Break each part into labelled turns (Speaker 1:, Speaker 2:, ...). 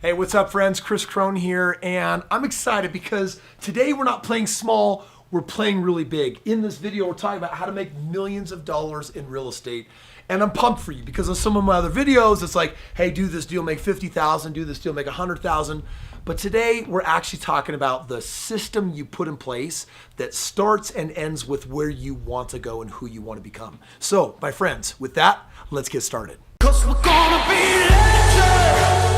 Speaker 1: Hey, what's up, friends? Chris Crone here, and I'm excited because today we're not playing small, we're playing really big. In this video, we're talking about how to make millions of dollars in real estate, and I'm pumped for you because on some of my other videos, it's like, hey, do this deal, make 50,000, do this deal, make 100,000. But today, we're actually talking about the system you put in place that starts and ends with where you want to go and who you want to become. So, my friends, with that, let's get started.
Speaker 2: 'Cause we're gonna be legends.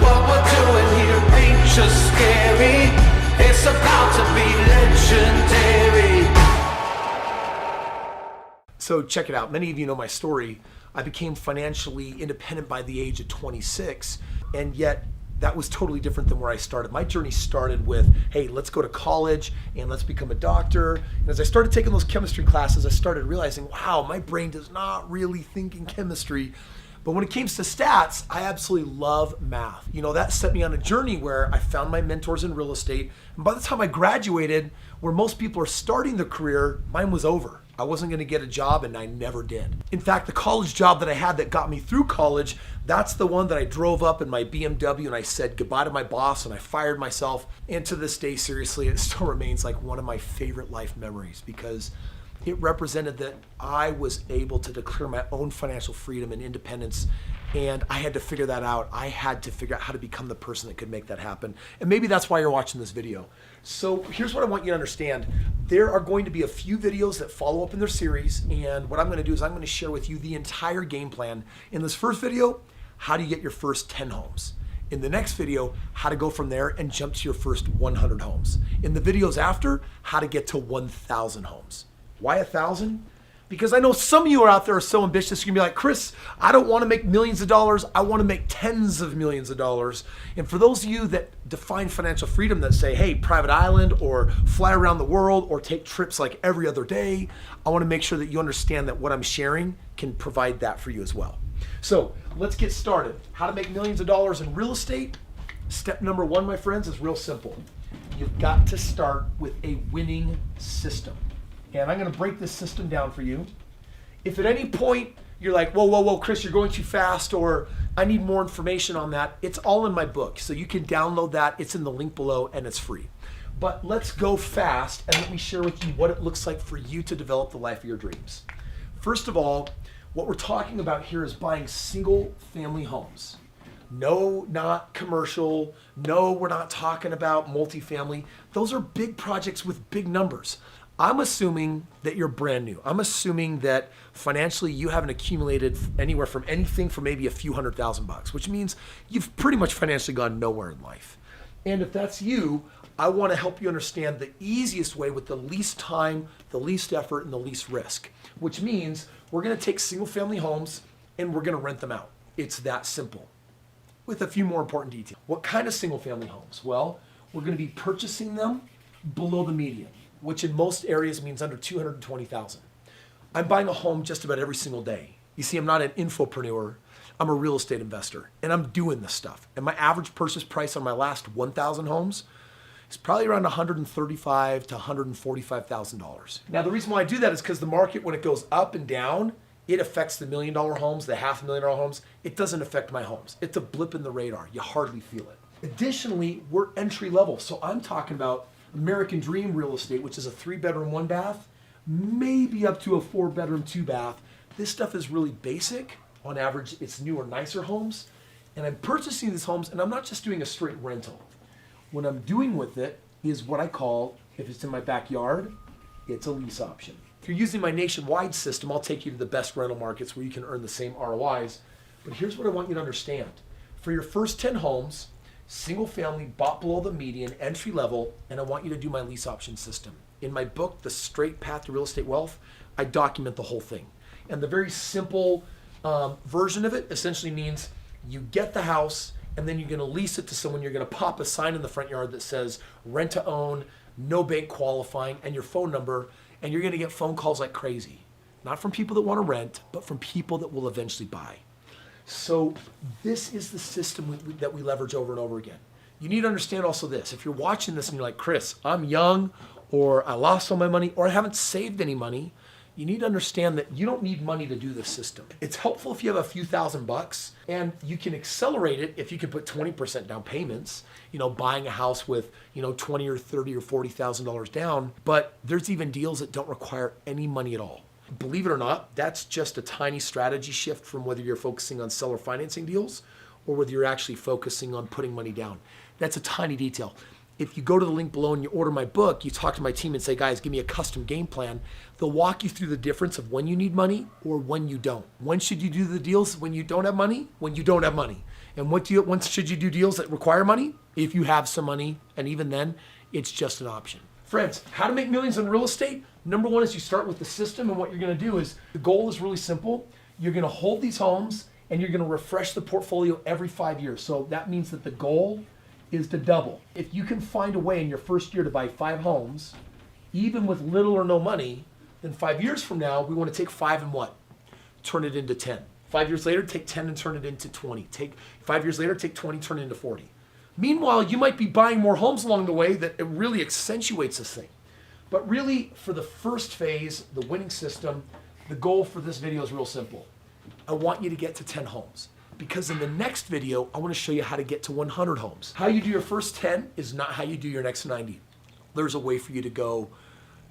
Speaker 2: What we're doing here ain't just scary. It's about to be legendary.
Speaker 1: So check it out. Many of you know my story. I became financially independent by the age of 26, and yet that was totally different than where I started. My journey started with, hey, let's go to college and let's become a doctor. And as I started taking those chemistry classes, I started realizing, wow, my brain does not really think in chemistry. But when it came to stats, I absolutely love math. You know, that set me on a journey where I found my mentors in real estate. And by the time I graduated, where most people are starting their career, mine was over. I wasn't gonna get a job, and I never did. In fact, the college job that I had that got me through college, that's the one that I drove up in my BMW and I said goodbye to my boss and I fired myself. And to this day, seriously, it still remains like one of my favorite life memories because it represented that I was able to declare my own financial freedom and independence, and I had to figure that out. I had to figure out how to become the person that could make that happen. And maybe that's why you're watching this video. So here's what I want you to understand. There are going to be a few videos that follow up in their series, and what I'm gonna do is I'm gonna share with you the entire game plan. In this first video, how do you get your first 10 homes? In the next video, how to go from there and jump to your first 100 homes. In the videos after, how to get to 1,000 homes. Why 1,000? Because I know some of you are out there are so ambitious, you're gonna be like, Chris, I don't wanna make millions of dollars, I wanna make tens of millions of dollars. And for those of you that define financial freedom that say, hey, private island or fly around the world or take trips like every other day, I wanna make sure that you understand that what I'm sharing can provide that for you as well. So let's get started. How to make millions of dollars in real estate? Step number one, my friends, is real simple. You've got to start with a winning system. And I'm gonna break this system down for you. If at any point you're like, whoa, Chris, you're going too fast, or I need more information on that, it's all in my book. So you can download that, it's in the link below, and it's free. But let's go fast, and let me share with you what it looks like for you to develop the life of your dreams. First of all, what we're talking about here is buying single family homes. No, not commercial. No, we're not talking about multifamily. Those are big projects with big numbers. I'm assuming that you're brand new. I'm assuming that financially you haven't accumulated anywhere from anything from maybe a few $100,000, which means you've pretty much financially gone nowhere in life. And if that's you, I want to help you understand the easiest way with the least time, the least effort, and the least risk, which means we're going to take single family homes and we're going to rent them out. It's that simple with a few more important details. What kind of single family homes? Well, we're going to be purchasing them below the median, which in most areas means under 220,000. I'm buying a home just about every single day. You see, I'm not an infopreneur, I'm a real estate investor, and I'm doing this stuff. And my average purchase price on my last 1,000 homes is probably around $135,000 to $145,000. Now, the reason why I do that is because the market, when it goes up and down, it affects the $1 million homes, the $500,000 homes. It doesn't affect my homes. It's a blip in the radar. You hardly feel it. Additionally, we're entry level. So I'm talking about American Dream real estate, which is a 3-bedroom, 1-bath, maybe up to a 4-bedroom, 2-bath. This stuff is really basic. On average, it's newer, nicer homes. And I'm purchasing these homes, and I'm not just doing a straight rental. What I'm doing with it is what I call, if it's in my backyard, it's a lease option. If you're using my nationwide system, I'll take you to the best rental markets where you can earn the same ROIs. But here's what I want you to understand. For your first 10 homes, single family, bought below the median, entry level, and I want you to do my lease option system. In my book, The Straight Path to Real Estate Wealth, I document the whole thing. And the very simple version of it essentially means you get the house and then you're gonna lease it to someone, you're gonna pop a sign in the front yard that says rent to own, no bank qualifying, and your phone number, and you're gonna get phone calls like crazy. Not from people that wanna rent, but from people that will eventually buy. So this is the system that we leverage over and over again. You need to understand also this. If you're watching this and you're like, Chris, I'm young, or I lost all my money, or I haven't saved any money, you need to understand that you don't need money to do this system. It's helpful if you have a few $1,000s, and you can accelerate it if you can put 20% down payments, buying a house with, 20 or 30 or $40,000 down. But there's even deals that don't require any money at all. Believe it or not, that's just a tiny strategy shift from whether you're focusing on seller financing deals or whether you're actually focusing on putting money down. That's a tiny detail. If you go to the link below and you order my book, you talk to my team and say, guys, give me a custom game plan. They'll walk you through the difference of when you need money or when you don't. When should you do the deals when you don't have money? When you don't have money. And when should you do deals that require money? If you have some money, and even then, it's just an option. Friends, how to make millions in real estate? Number one is you start with the system, and what you're gonna do is, the goal is really simple. You're gonna hold these homes and you're gonna refresh the portfolio every 5 years. So that means that the goal is to double. If you can find a way in your first year to buy 5 homes, even with little or no money, then 5 years from now, we want to take 5 and what? Turn it into 10. 5 years later, take 10 and turn it into 20. Take 5 years later, take 20, turn it into 40. Meanwhile, you might be buying more homes along the way that it really accentuates this thing. But really, for the first phase, the winning system, the goal for this video is real simple. I want you to get to 10 homes. Because in the next video, I want to show you how to get to 100 homes. How you do your first 10 is not how you do your next 90. There's a way for you to go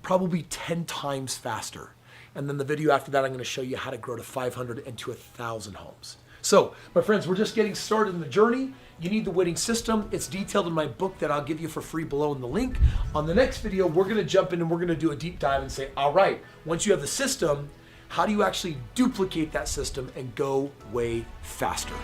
Speaker 1: probably 10 times faster. And then the video after that, I'm going to show you how to grow to 500 and to 1,000 homes. So, my friends, we're just getting started in the journey. You need the winning system. It's detailed in my book that I'll give you for free below in the link. On the next video, we're going to jump in and we're going to do a deep dive and say, all right, once you have the system, how do you actually duplicate that system and go way faster?